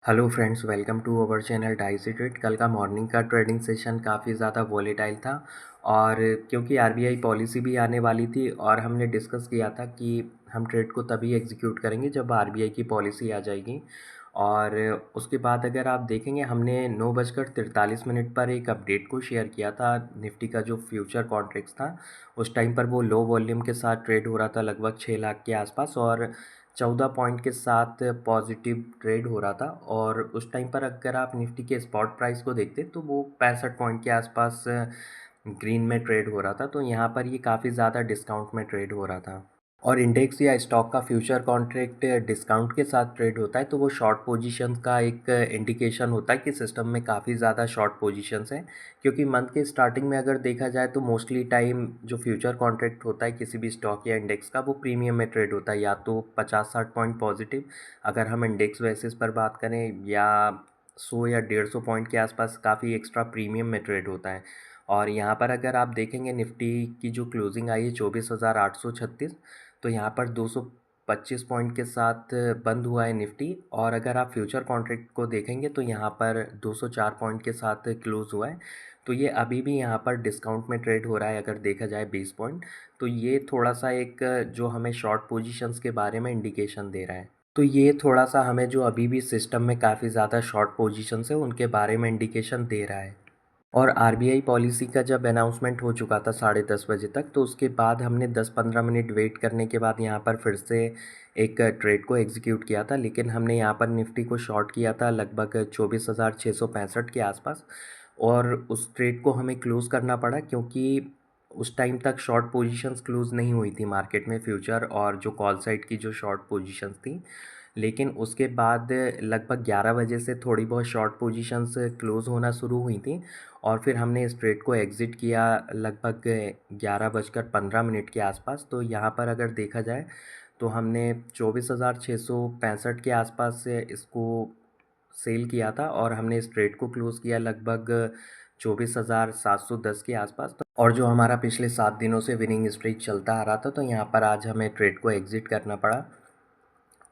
Hello friends, welcome to our channel dicey trade. कल का morning का ट्रेडिंग सेशन काफ़ी ज़्यादा वॉलेटाइल था और क्योंकि आरबीआई पॉलिसी भी आने वाली थी और हमने डिस्कस किया था कि हम ट्रेड को तभी एग्जीक्यूट करेंगे जब आरबीआई की पॉलिसी आ जाएगी। और उसके बाद अगर आप देखेंगे हमने 9:43 पर एक अपडेट को शेयर किया था। निफ्टी का जो फ्यूचर कॉन्ट्रैक्ट्स था उस टाइम पर वो लो वॉल्यूम के साथ ट्रेड हो रहा था, लगभग 6 लाख के आसपास, और 14 पॉइंट के साथ पॉजिटिव ट्रेड हो रहा था। और उस टाइम पर अगर आप निफ्टी के स्पॉट प्राइस को देखते तो वो 65 पॉइंट के आसपास ग्रीन में ट्रेड हो रहा था। तो यहाँ पर ये काफ़ी ज़्यादा डिस्काउंट में ट्रेड हो रहा था। और इंडेक्स या स्टॉक का फ्यूचर कॉन्ट्रैक्ट डिस्काउंट के साथ ट्रेड होता है तो वो शॉर्ट पोजीशन का एक इंडिकेशन होता है कि सिस्टम में काफ़ी ज़्यादा शॉर्ट पोजीशंस हैं। क्योंकि मंथ के स्टार्टिंग में अगर देखा जाए तो मोस्टली टाइम जो फ्यूचर कॉन्ट्रैक्ट होता है किसी भी स्टॉक या इंडेक्स का, वो प्रीमियम में ट्रेड होता है, या तो 50-60 पॉइंट पॉजिटिव अगर हम इंडेक्स बेसिस पर बात करें, या 100 या 150 पॉइंट के आसपास काफ़ी एक्स्ट्रा प्रीमियम में ट्रेड होता है। और यहाँ पर अगर आप देखेंगे निफ्टी की जो क्लोजिंग आई है 24,836, तो यहाँ पर 225 पॉइंट के साथ बंद हुआ है निफ्टी। और अगर आप फ्यूचर कॉन्ट्रैक्ट को देखेंगे तो यहाँ पर 204 पॉइंट के साथ क्लोज़ हुआ है। तो ये अभी भी यहाँ पर डिस्काउंट में ट्रेड हो रहा है अगर देखा जाए 20 पॉइंट। तो ये थोड़ा सा एक जो हमें शॉर्ट पोजीशंस के बारे में इंडिकेशन दे रहा है। तो ये थोड़ा सा हमें जो अभी भी सिस्टम में काफ़ी ज़्यादा शॉर्ट पोजीशंस है उनके बारे में इंडिकेशन दे रहा है। और आरबीआई पॉलिसी का जब अनाउंसमेंट हो चुका था 10:30 बजे तक, तो उसके बाद हमने 10-15 मिनट वेट करने के बाद यहाँ पर फिर से एक ट्रेड को एग्जीक्यूट किया था। लेकिन हमने यहाँ पर निफ्टी को शॉर्ट किया था लगभग 24,665 के आसपास। और उस ट्रेड को हमें क्लोज़ करना पड़ा क्योंकि उस टाइम तक शॉर्ट पोजीशंस क्लोज़ नहीं हुई थी मार्केट में, फ्यूचर और जो कॉल साइड की जो शॉर्ट पोजीशंस थी। लेकिन उसके बाद लगभग 11 बजे से थोड़ी बहुत शॉर्ट पोजीशंस क्लोज़ होना शुरू हुई थी। और फिर हमने इस ट्रेड को एग्ज़िट किया लगभग 11:15 के आसपास। तो यहाँ पर अगर देखा जाए तो हमने 24,665 के आसपास से इसको सेल किया था और हमने इस ट्रेड को क्लोज़ किया लगभग 24,710 के आसपास। तो और जो हमारा पिछले 7 दिनों से विनिंग स्ट्रीक चलता आ रहा था, तो यहाँ पर आज हमें ट्रेड को एग्ज़िट करना पड़ा।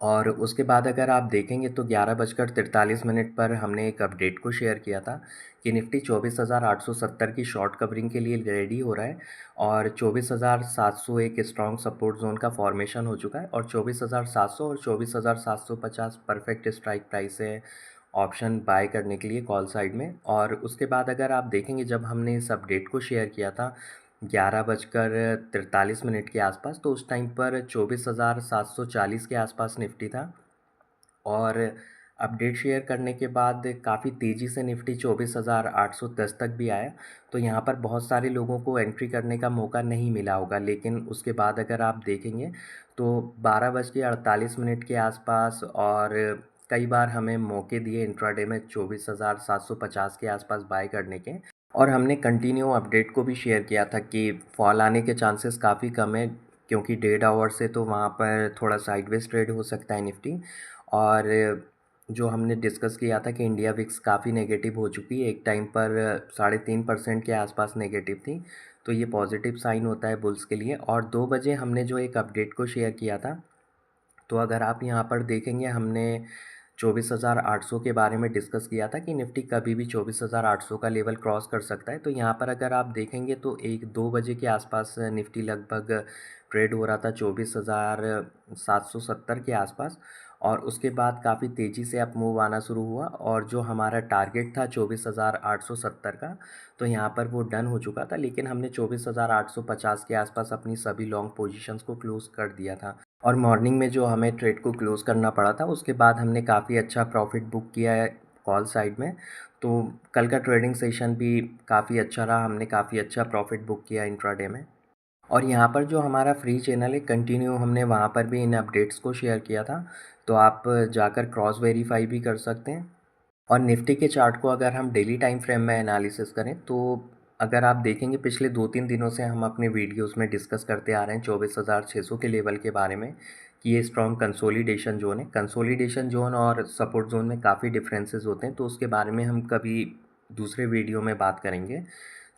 और उसके बाद अगर आप देखेंगे तो 11:43 पर हमने एक अपडेट को शेयर किया था कि निफ्टी 24,870 की शॉर्ट कवरिंग के लिए रेडी हो रहा है। और 24,700 एक स्ट्रॉन्ग सपोर्ट जोन का फॉर्मेशन हो चुका है, और 24,700 और 24,750 परफेक्ट स्ट्राइक प्राइस है ऑप्शन बाय करने के लिए कॉल साइड में। और उसके बाद अगर आप देखेंगे जब हमने इस अपडेट को शेयर किया था 11:43 के आसपास, तो उस टाइम पर 24,740 के आसपास निफ्टी था। और अपडेट शेयर करने के बाद काफ़ी तेज़ी से निफ्टी 24,810 तक भी आया। तो यहाँ पर बहुत सारे लोगों को एंट्री करने का मौका नहीं मिला होगा। लेकिन उसके बाद अगर आप देखेंगे तो 12:48 के आसपास, और कई बार हमें मौके दिए इंट्राडे में 24,750 के आसपास बाय करने के। और हमने कंटिन्यू अपडेट को भी शेयर किया था कि फॉल आने के चांसेस काफ़ी कम है, क्योंकि 1.5 आवर से तो वहाँ पर थोड़ा साइडवेज ट्रेड हो सकता है निफ्टी। और जो हमने डिस्कस किया था कि इंडिया विक्स काफ़ी नेगेटिव हो चुकी है, एक टाइम पर 3.5% के आसपास नेगेटिव थी। तो ये पॉजिटिव साइन होता है बुल्स के लिए। और 2 बजे हमने जो एक अपडेट को शेयर किया था, तो अगर आप यहाँ पर देखेंगे हमने 24,800 के बारे में डिस्कस किया था कि निफ्टी कभी भी 24,800 का लेवल क्रॉस कर सकता है। तो यहाँ पर अगर आप देखेंगे तो 1-2 बजे के आसपास निफ्टी लगभग ट्रेड हो रहा था 24,770 के आसपास। और उसके बाद काफ़ी तेज़ी से अप मूव आना शुरू हुआ, और जो हमारा टारगेट था 24,870 का, तो यहाँ पर वो डन हो चुका था। लेकिन हमने 24,850 के आसपास अपनी सभी लॉन्ग पोजीशंस को क्लोज़ कर दिया था। और मॉर्निंग में जो हमें ट्रेड को क्लोज़ करना पड़ा था उसके बाद हमने काफ़ी अच्छा प्रॉफिट बुक किया है कॉल साइड में। तो कल का ट्रेडिंग सेशन भी काफ़ी अच्छा रहा, हमने काफ़ी अच्छा प्रॉफिट बुक किया इंट्राडे में। और यहाँ पर जो हमारा फ्री चैनल है कंटिन्यू हमने वहाँ पर भी इन अपडेट्स को शेयर किया था, तो आप जाकर क्रॉस वेरीफाई भी कर सकते हैं। और निफ्टी के चार्ट को अगर हम डेली टाइम फ्रेम में एनालिसिस करें तो अगर आप देखेंगे पिछले 2-3 दिनों से हम अपने वीडियोस में डिस्कस करते आ रहे हैं 24,600 के लेवल के बारे में कि ये स्ट्रॉन्ग कंसोलिडेशन जोन है। कंसोलिडेशन जोन और सपोर्ट जोन में काफ़ी डिफरेंसेस होते हैं, तो उसके बारे में हम कभी दूसरे वीडियो में बात करेंगे।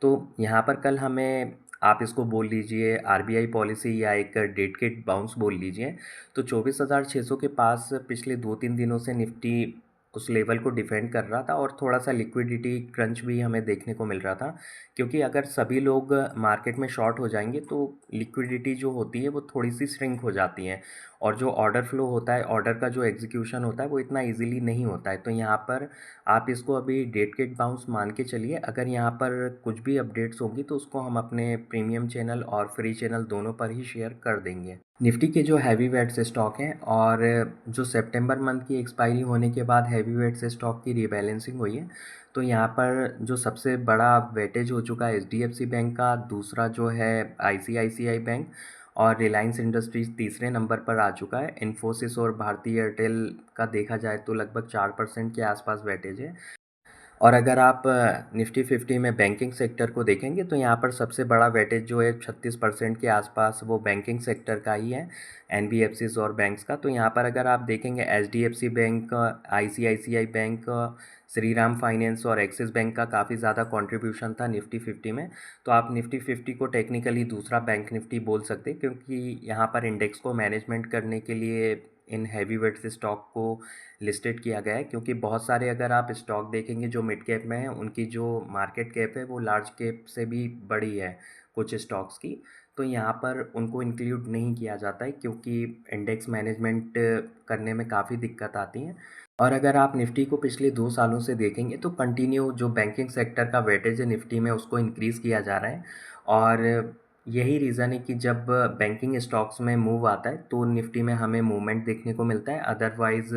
तो यहाँ पर कल हमें, आप इसको बोल लीजिए आरबीआई पॉलिसी या एक डेट के बाउंस बोल लीजिए, तो 24,600 के पास पिछले 2-3 दिनों से निफ्टी उस लेवल को डिफेंड कर रहा था और थोड़ा-सा लिक्विडिटी क्रंच भी हमें देखने को मिल रहा था। क्योंकि अगर सभी लोग मार्केट में शॉर्ट हो जाएँगे तो लिक्विडिटी जो होती है वो थोड़ी-सी श्रिंक हो जाती है और जो ऑर्डर फ्लो होता है, ऑर्डर का जो एग्ज़ीक्यूशन होता है वो इतना ईज़िली नहीं होता है। तो यहाँ पर आप इसको अभी डेड कैट बाउंस मान के चलिए। अगर यहाँ पर कुछ भी अपडेट्स होंगी तो उसको हम अपने प्रीमियम चैनल और फ्री चैनल दोनों पर ही शेयर कर देंगे। निफ्टी के जो हैवी वेट्स स्टॉक हैं और जो सितंबर मंथ की एक्सपायरी होने के बाद हैवी वेट्स स्टॉक की रीबैलेंसिंग हुई है, तो यहाँ पर जो सबसे बड़ा वेटेज हो चुका है एचडीएफसी बैंक का, दूसरा जो है आईसीआईसीआई बैंक और रिलायंस इंडस्ट्रीज़ तीसरे नंबर पर आ चुका है। इन्फोसिस और भारती एयरटेल का देखा जाए तो लगभग 4% के आसपास वेटेज है। और अगर आप निफ्टी 50 में बैंकिंग सेक्टर को देखेंगे तो यहाँ पर सबसे बड़ा वेटेज जो है 36% के आसपास वो बैंकिंग सेक्टर का ही है, एनबीएफसीज और बैंक्स का। तो यहाँ पर अगर आप देखेंगे HDFC bank, ICICI bank, Shriram finance और एक्सिस बैंक का काफ़ी ज़्यादा कंट्रीब्यूशन था निफ्टी 50 में। तो आप निफ्टी 50 को टेक्निकली दूसरा बैंक निफ्टी बोल सकते हैं, क्योंकि यहाँ पर इंडेक्स को मैनेजमेंट करने के लिए इन हैवी वेट्स स्टॉक को लिस्टेड किया गया है। क्योंकि बहुत सारे अगर आप स्टॉक देखेंगे जो मिड कैप में हैं, उनकी जो मार्केट कैप है वो लार्ज कैप से भी बड़ी है कुछ स्टॉक्स की। तो यहाँ पर उनको इंक्लूड नहीं किया जाता है क्योंकि इंडेक्स मैनेजमेंट करने में काफ़ी दिक्कत आती है। और अगर आप निफ्टी को पिछले 2 सालों से देखेंगे तो कंटिन्यू जो बैंकिंग सेक्टर का वेटेज है निफ्टी में उसको इंक्रीज़ किया जा रहा है। और यही रीज़न है कि जब बैंकिंग स्टॉक्स में मूव आता है तो निफ्टी में हमें मूवमेंट देखने को मिलता है। अदरवाइज़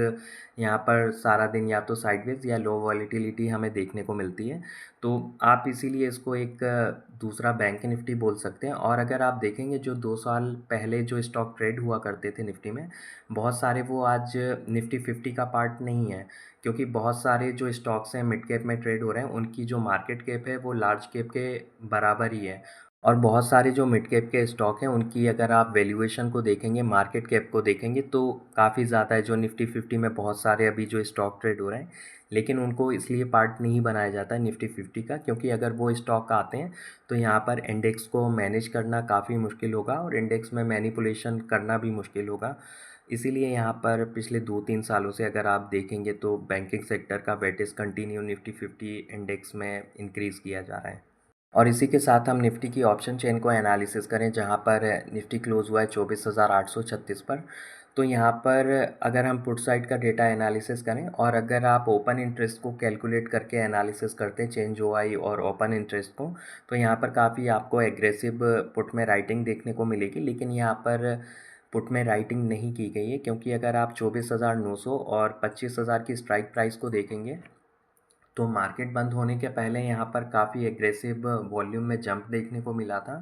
यहाँ पर सारा दिन या तो साइडवेज या लो वॉलेटिलिटी हमें देखने को मिलती है। तो आप इसीलिए इसको एक दूसरा बैंक निफ्टी बोल सकते हैं। और अगर आप देखेंगे जो 2 साल पहले जो स्टॉक ट्रेड हुआ करते थे निफ्टी में, बहुत सारे वो आज निफ्टी 50 का पार्ट नहीं है। क्योंकि बहुत सारे जो स्टॉक्स हैं मिड कैप में ट्रेड हो रहे हैं, उनकी जो मार्केट कैप है वो लार्ज कैप के बराबर ही है। और बहुत सारे जो मिड कैप के स्टॉक हैं उनकी अगर आप वैल्यूएशन को देखेंगे, मार्केट कैप को देखेंगे तो काफ़ी ज़्यादा है। जो निफ्टी 50 में बहुत सारे अभी जो स्टॉक ट्रेड हो रहे हैं, लेकिन उनको इसलिए पार्ट नहीं बनाया जाता है निफ्टी 50 का, क्योंकि अगर वो स्टॉक आते हैं तो यहाँ पर इंडेक्स को मैनेज करना काफ़ी मुश्किल होगा और इंडेक्स में मैनिपुलेशन करना भी मुश्किल होगा। इसीलिए यहाँ पर पिछले 2-3 सालों से अगर आप देखेंगे तो बैंकिंग सेक्टर का वेटेज कंटिन्यू निफ्टी 50 इंडेक्स में इंक्रीज़ किया जा रहा है। और इसी के साथ हम निफ्टी की ऑप्शन चेन को एनालिसिस करें, जहाँ पर निफ्टी क्लोज हुआ है 24,836 पर। तो यहाँ पर अगर हम पुट साइड का डेटा एनालिसिस करें और अगर आप ओपन इंटरेस्ट को कैलकुलेट करके एनालिसिस करते हैं, चेंज ओआई और ओपन इंटरेस्ट को, तो यहाँ पर काफ़ी आपको एग्रेसिव पुट में राइटिंग देखने को मिलेगी। लेकिन यहाँ पर पुट में राइटिंग नहीं की गई है, क्योंकि अगर आप 24,900 और 25,000 की स्ट्राइक प्राइस को देखेंगे तो मार्केट बंद होने के पहले यहाँ पर काफ़ी एग्रेसिव वॉल्यूम में जंप देखने को मिला था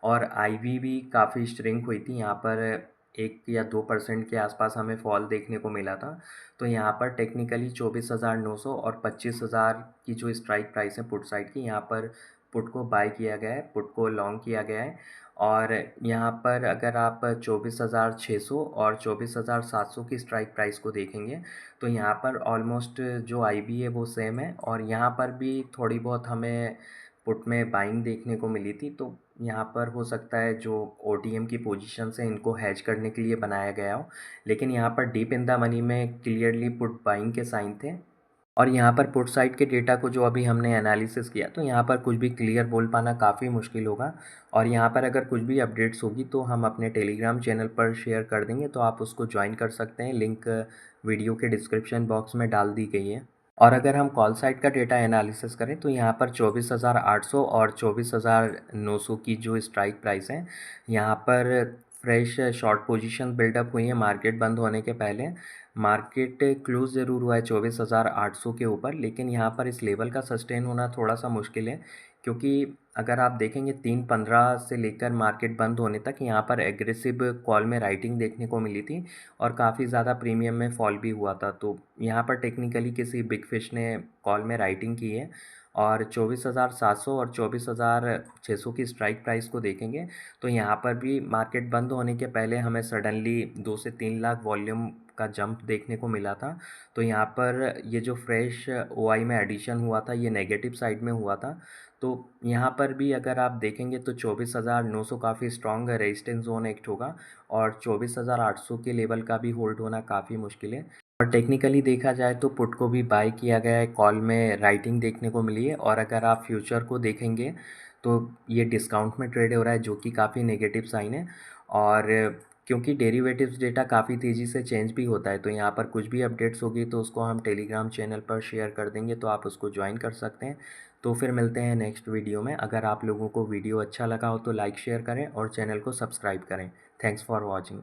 और आईवी भी काफ़ी श्रिंक हुई थी। यहाँ पर 1 या 2% के आसपास हमें फॉल देखने को मिला था। तो यहाँ पर टेक्निकली 24,900 और 25,000 की जो स्ट्राइक प्राइस है पुट साइड की, यहाँ पर पुट को बाय किया गया है, पुट को लॉन्ग किया गया है। और यहाँ पर अगर आप 24,600 और 24,700 की स्ट्राइक प्राइस को देखेंगे तो यहाँ पर ऑलमोस्ट जो आईबी है वो सेम है और यहाँ पर भी थोड़ी बहुत हमें पुट में बाइंग देखने को मिली थी। तो यहाँ पर हो सकता है जो ओटीएम की पोजीशंस हैं इनको हैज करने के लिए बनाया गया हो, लेकिन यहाँ पर डीप इन द मनी में क्लियरली पुट बाइंग के साइन थे। और यहाँ पर पुट साइड के डेटा को जो अभी हमने एनालिसिस किया तो यहाँ पर कुछ भी क्लियर बोल पाना काफ़ी मुश्किल होगा। और यहाँ पर अगर कुछ भी अपडेट्स होगी तो हम अपने टेलीग्राम चैनल पर शेयर कर देंगे, तो आप उसको ज्वाइन कर सकते हैं। लिंक वीडियो के डिस्क्रिप्शन बॉक्स में डाल दी गई है। और अगर हम कॉल साइड का डेटा एनालिसिस करें तो यहाँ पर 24,800 और 24,900 की जो स्ट्राइक प्राइस है, यहाँ पर फ्रेश शॉर्ट पोजीशन बिल्डअप हुई है मार्केट बंद होने के पहले। मार्केट क्लोज ज़रूर हुआ है 24,800 के ऊपर, लेकिन यहाँ पर इस लेवल का सस्टेन होना थोड़ा सा मुश्किल है। क्योंकि अगर आप देखेंगे 3:15 से लेकर मार्केट बंद होने तक यहाँ पर एग्रेसिव कॉल में राइटिंग देखने को मिली थी और काफ़ी ज़्यादा प्रीमियम में फॉल भी हुआ था। तो यहाँ पर टेक्निकली किसी बिग फिश ने कॉल में राइटिंग की है। और 24,700 और 24,600 की स्ट्राइक प्राइस को देखेंगे तो यहाँ पर भी मार्केट बंद होने के पहले हमें सडनली 2 से 3 लाख वॉल्यूम का जंप देखने को मिला था। तो यहाँ पर ये जो फ्रेश ओआई में एडिशन हुआ था ये नेगेटिव साइड में हुआ था। तो यहाँ पर भी अगर आप देखेंगे तो 24,900 काफ़ी स्ट्रॉन्ग रेजिस्टेंस जोन एक्ट होगा और 24,800 के लेवल का भी होल्ड होना काफ़ी मुश्किल है। और टेक्निकली देखा जाए तो पुट को भी बाय किया गया है, कॉल में राइटिंग देखने को मिली है। और अगर आप फ्यूचर को देखेंगे तो ये डिस्काउंट में ट्रेड हो रहा है, जो कि काफ़ी नेगेटिव साइन है। और क्योंकि डेरिवेटिव्स डेटा काफ़ी तेज़ी से चेंज भी होता है, तो यहाँ पर कुछ भी अपडेट्स होगी तो उसको हम टेलीग्राम चैनल पर शेयर कर देंगे, तो आप उसको ज्वाइन कर सकते हैं। तो फिर मिलते हैं नेक्स्ट वीडियो में। अगर आप लोगों को वीडियो अच्छा लगा हो तो लाइक शेयर करें और चैनल को सब्सक्राइब करें। Thanks for watching.